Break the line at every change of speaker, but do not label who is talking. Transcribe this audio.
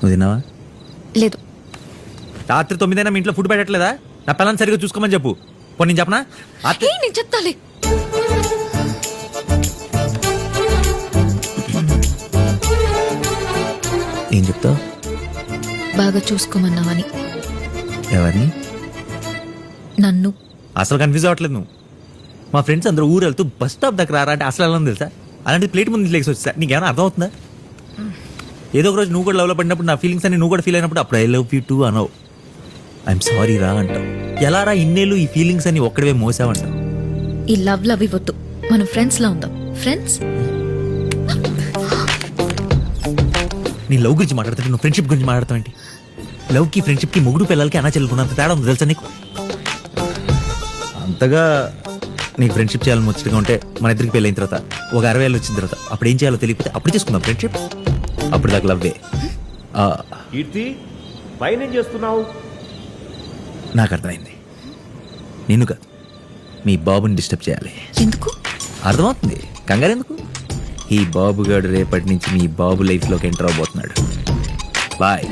నువ్వు తిన్నావా?
లేదు.
రాత్రి 9 మీ ఇంట్లో ఫుడ్ పెట్టట్లేదా? నా పిల్లల్ని సరిగ్గా చూసుకోమని చెప్పు. పోనీ నేను చెప్పనా?
నేను చెప్తాలే.
ఏం చెప్తావు?
బాగా చూసుకోమన్నావని.
ఎవరిని?
నన్ను.
అసలు కన్ఫ్యూజ్ అవ్వట్లేదు నువ్వు. మా ఫ్రెండ్స్ అందరూ ఊరు వెళ్తూ బస్ స్టాప్ దగ్గర రారా అంటే అసలు వెళ్ళని తెలుసా? అలాంటి ప్లేట్ ముందు లేచి వచ్చా. నీకేమైనా అర్థం అవుతుందా? ఏదో ఒక రోజు నువ్వు కూడా లవ్లో పడినప్పుడు నా ఫీలింగ్స్ అన్ని నువ్వు కూడా ఫీల్ అయినప్పుడు అప్పుడు ఐ లవ్ యూ టూ అనవు. ఐఎమ్ సారీ రా అంటావు. ఎలా రా ఇన్నేళ్ళు ఈ ఫీలింగ్స్ అని ఒక్కడే మోసావంటావు.
ఈ లవ్ లవ్ ఇవ్వద్దు, మనం ఫ్రెండ్స్ లా ఉందాం. ఫ్రెండ్స్.
నీ లవ్ గురించి మాట్లాడుతుంటే నువ్వు ఫ్రెండ్షిప్ గురించి మాట్లాడతావు ఏంటి? లవ్కి ఫ్రెండ్షిప్కి మొగుడు పిల్లలకి అనా చెల్లుకున్నంత తేడా ఉంది తెలుసా నీకు? అంతగా నీకు ఫ్రెండ్షిప్ చేయాలని ముచ్చటగా ఉంటే మన ఇద్దరికి పెళ్ళైన తర్వాత ఒక 60 ఏళ్ళు వచ్చిన తర్వాత అప్పుడు ఏం చేయాలో తెలియకపోతే అప్పుడు చేసుకుందాం ఫ్రెండ్షిప్. అప్పుడు దాకా లవ్వే.
కీర్తి పైన ఏం చేస్తున్నావు?
నాకు అర్థమైంది. నిన్ను కాదు, మీ బాబుని డిస్టర్బ్ చేయాలి.
ఎందుకు?
అర్థమవుతుంది, కంగారు ఎందుకు? ఈ బాబుగాడు రేపటి నుంచి మీ బాబు లైఫ్లోకి ఎంటర్ అవబోతున్నాడు. బాయ్.